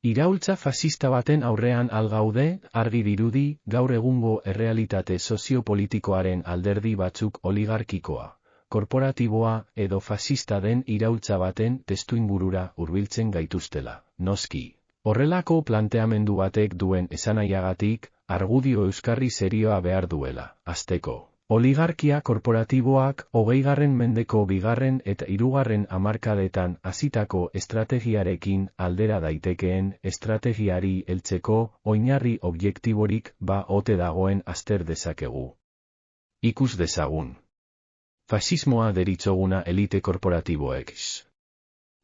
Iraultza fasista baten aurrean algaude, argi dirudi, gaur egungo errealitate soziopolitikoaren alderdi batzuk oligarkikoa, korporatiboa edo fasista den iraultza baten testuingurura hurbiltzen gaituztela, noski. Horrelako planteamendu batek duen esanaiagatik, argudio euskarri serioa behar duela, hasteko. Oligarkia korporatiboak 20. mendeko 2. eta 3. hamarkadetan hasitako estrategiarekin aldera daitekeen estrategiari heltzeko oinarri objektiborik ote dagoen azter dezakegu. Ikus dezagun. Fasismoa deritzoguna elite korporatiboek.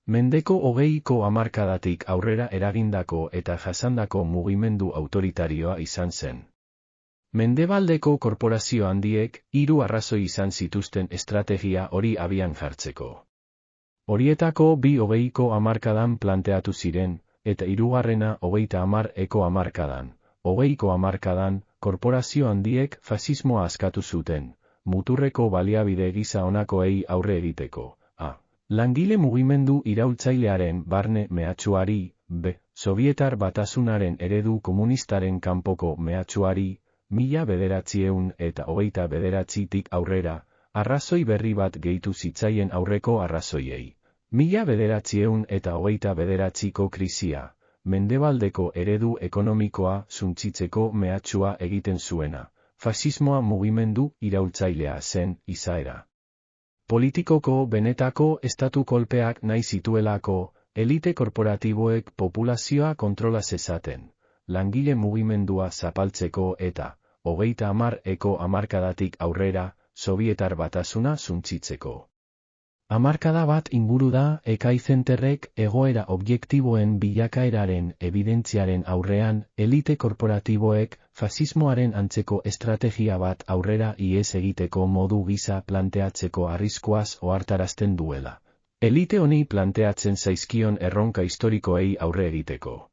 Mendeko 20. hamarkadatik aurrera eragindako eta jasandako mugimendu autoritarioa izan zen. Mendebaldeko korporazio handiek 3 arrazoi izan zituzten estrategia hori abian jartzeko. Horietako 2 20. hamarkadan planteatu ziren, eta 3. 30. hamarkadan. 20. hamarkadan, korporazio handiek fasismoa askatu zuten, muturreko baliabide gisa honakoei aurre egiteko. A. Langile mugimendu iraultzailearen barne mehatxuari, B. Sobietar Batasunaren eredu komunistaren kanpoko mehatxuari, 1929tik aurrera, arrazoi berri bat gehitu zitzaien aurreko arrazoiei. 1929ko krisia, mendebaldeko eredu ekonomikoa suntsitzeko mehatxua egiten zuena, fasismoa mugimendu iraultzailea zen izaera. Politikoko benetako estatu kolpeak nahi zituelako, elite korporatiboek populazioa kontrola zezaten, langile mugimendua zapaltzeko eta, 30. hamarkadatik aurrera, Sobietar Batasuna suntsitzeko. Hamarkada bat inguru da Ekaizenterrek egoera objektiboen bilakaeraren ebidentziaren aurrean elite korporatiboek fasismoaren antzeko estrategia bat aurrera ihes egiteko modu gisa planteatzeko arriskuaz ohartarazten duela. Elite honi planteatzen zaizkion erronka historikoei aurre egiteko.